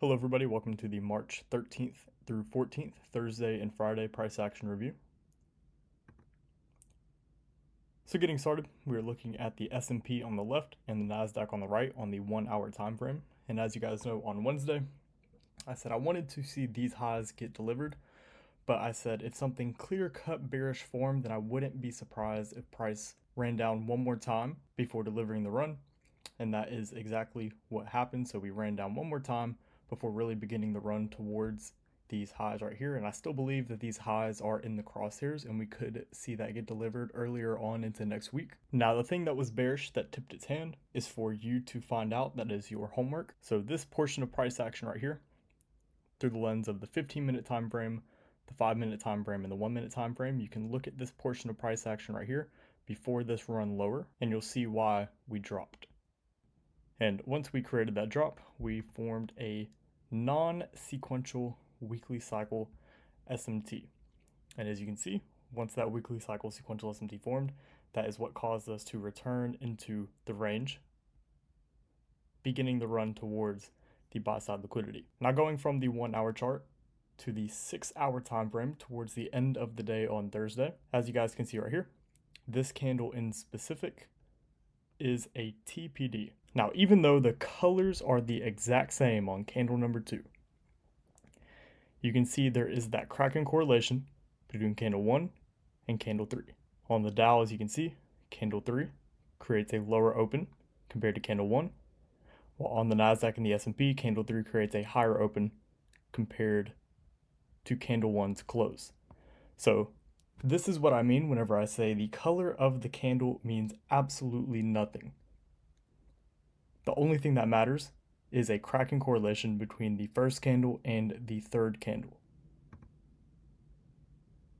Hello everybody, welcome to the March 13th through 14th, Thursday and Friday price action review. So getting started, we're looking at the S&P on the left and the NASDAQ on the right on the 1 hour time frame. And as you guys know, on Wednesday, I said I wanted to see these highs get delivered, but I said if something clear-cut bearish form, then I wouldn't be surprised if price ran down one more time before delivering the run. And that is exactly what happened. So we ran down one more time before really beginning the run towards these highs right here. And I still believe that these highs are in the crosshairs and we could see that get delivered earlier on into next week. Now, the thing that was bearish that tipped its hand is for you to find out. That is your homework. So this portion of price action right here, through the lens of the 15-minute time frame, the 5-minute time frame, and the 1-minute time frame, you can look at this portion of price action right here before this run lower, and you'll see why we dropped. And once we created that drop, we formed a non-sequential weekly cycle SMT. And as you can see, once that weekly cycle sequential SMT formed, that is what caused us to return into the range, beginning the run towards the buy side liquidity. Now going from the 1 hour chart to the 6 hour time frame towards the end of the day on Thursday, as you guys can see right here, this candle in specific is a TPD. Now, even though the colors are the exact same on candle number 2, you can see there is that cracking correlation between candle 1 and candle 3. On the Dow, as you can see, candle 3 creates a lower open compared to candle 1, while on the NASDAQ and the S&P, candle 3 creates a higher open compared to candle 1's close. So this is what I mean whenever I say the color of the candle means absolutely nothing. The only thing that matters is a cracking correlation between the first candle and the third candle.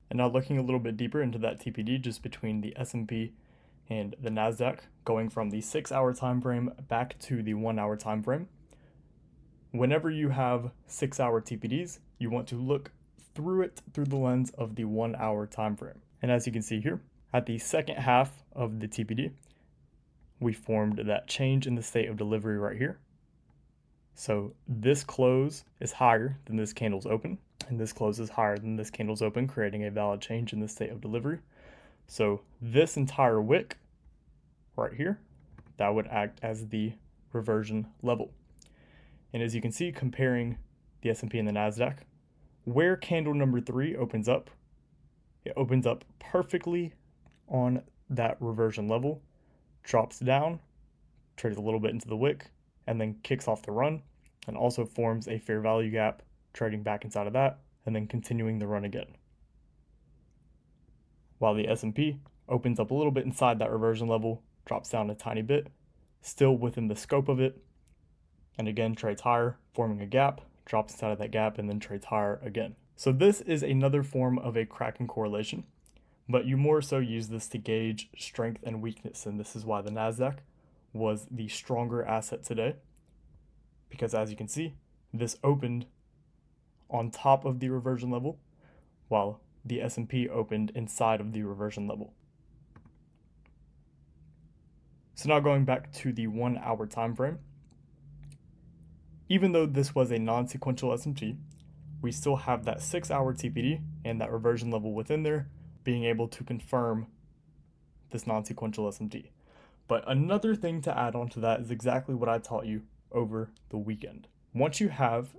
And now looking a little bit deeper into that TPD just between the S&P and the NASDAQ, going from the 6 hour time frame back to the 1 hour time frame. Whenever you have 6 hour TPDs, you want to look through it through the lens of the 1 hour time frame. And as you can see here, at the second half of the TPD, we formed that change in the state of delivery right here. So this close is higher than this candle's open, and this close is higher than this candle's open, creating a valid change in the state of delivery. So this entire wick right here, that would act as the reversion level. And as you can see, comparing the S&P and the NASDAQ, where candle number 3 opens up, it opens up perfectly on that reversion level, drops down, trades a little bit into the wick, and then kicks off the run, and also forms a fair value gap, trading back inside of that, and then continuing the run again. While the S&P opens up a little bit inside that reversion level, drops down a tiny bit, still within the scope of it, and again trades higher, forming a gap, drops inside of that gap, and then trades higher again. So this is another form of a cracking correlation, but you more so use this to gauge strength and weakness, and this is why the NASDAQ was the stronger asset today, because as you can see, this opened on top of the reversion level, while the S&P opened inside of the reversion level. So now going back to the 1 hour time frame, even though this was a non-sequential SMT, we still have that 6 hour TPD and that reversion level within there being able to confirm this non-sequential SMT. But another thing to add on to that is exactly what I taught you over the weekend. Once you have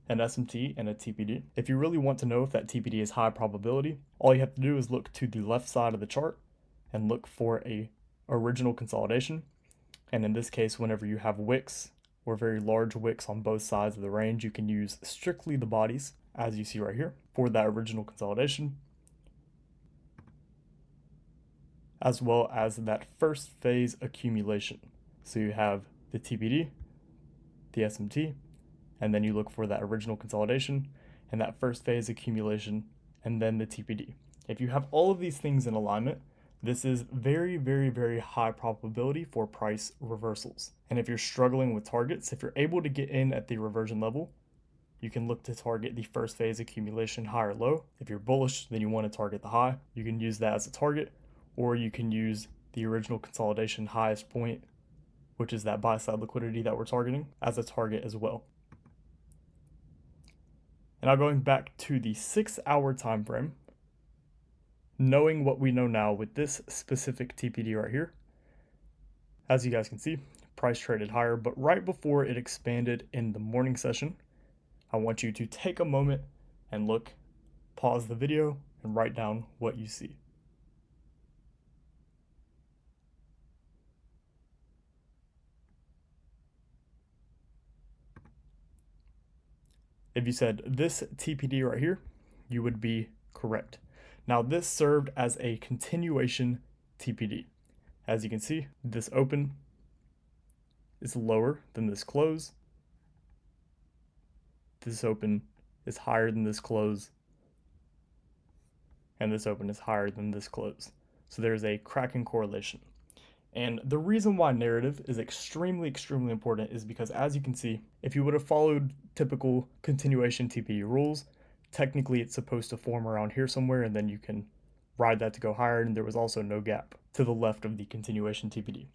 an SMT and a TPD, if you really want to know if that TPD is high probability, all you have to do is look to the left side of the chart and look for a original consolidation. And in this case, whenever you have wicks or very large wicks on both sides of the range, you can use strictly the bodies, as you see right here, for that original consolidation, as well as that first phase accumulation. So you have the TPD, the SMT, and then you look for that original consolidation and that first phase accumulation, and then the TPD. If you have all of these things in alignment, this is very, very, very high probability for price reversals. And if you're struggling with targets, if you're able to get in at the reversion level, you can look to target the first phase accumulation high or low. If you're bullish, then you want to target the high. You can use that as a target, or you can use the original consolidation highest point, which is that buy side liquidity that we're targeting, as a target as well. And now going back to the 6-hour time frame, knowing what we know now with this specific TPD right here, as you guys can see, price traded higher, but right before it expanded in the morning session, I want you to take a moment and look, pause the video, and write down what you see. If you said this TPD right here, you would be correct. Now this served as a continuation TPD. As you can see, this open is lower than this close. This open is higher than this close. And this open is higher than this close. So there's a cracking correlation. And the reason why narrative is extremely important is because, as you can see, if you would have followed typical continuation TPD rules, technically it's supposed to form around here somewhere, and then you can ride that to go higher, and there was also no gap to the left of the continuation TPD.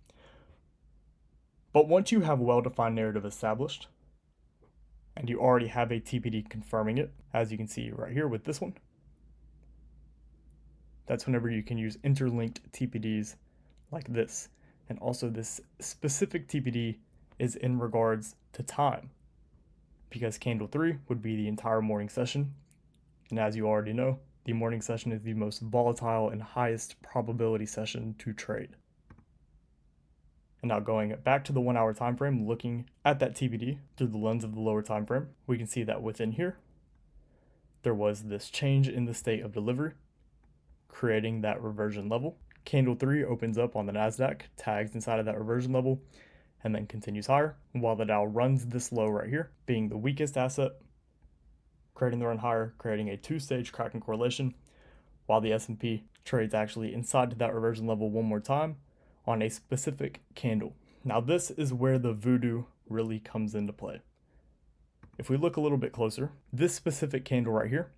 But once you have well-defined narrative established, and you already have a TPD confirming it, as you can see right here with this one, that's whenever you can use interlinked TPDs like this. And also this specific TPD is in regards to time, because candle 3 would be the entire morning session. And as you already know, the morning session is the most volatile and highest probability session to trade. And now going back to the 1 hour time frame, looking at that TPD through the lens of the lower time frame, we can see that within here, there was this change in the state of delivery, creating that reversion level. Candle 3 opens up on the NASDAQ, tags inside of that reversion level, and then continues higher, while the Dow runs this low right here, being the weakest asset, creating the run higher, creating a two-stage cracking correlation, while the S&P trades actually inside that reversion level one more time on a specific candle. Now this is where the voodoo really comes into play. If we look a little bit closer, this specific candle right here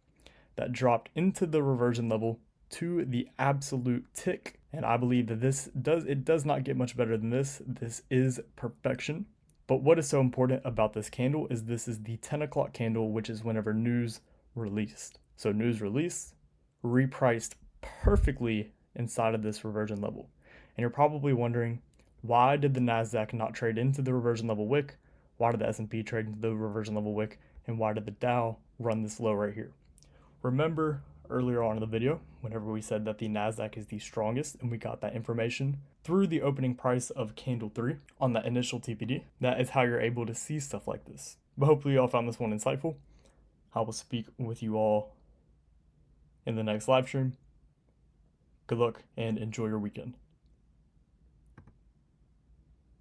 that dropped into the reversion level to the absolute tick, and I believe that it does not get much better than this. This is perfection. But what is so important about this candle is this is the 10 o'clock candle, which is whenever news released. So news released, repriced perfectly inside of this reversion level. And you're probably wondering, why did the NASDAQ not trade into the reversion level wick? Why did the S&P trade into the reversion level wick? And why did the Dow run this low right here? Remember earlier on in the video, whenever we said that the NASDAQ is the strongest, and we got that information through the opening price of candle 3 on that initial TPD, that is how you're able to see stuff like this. But hopefully you all found this one insightful. I will speak with you all in the next live stream. Good luck and enjoy your weekend.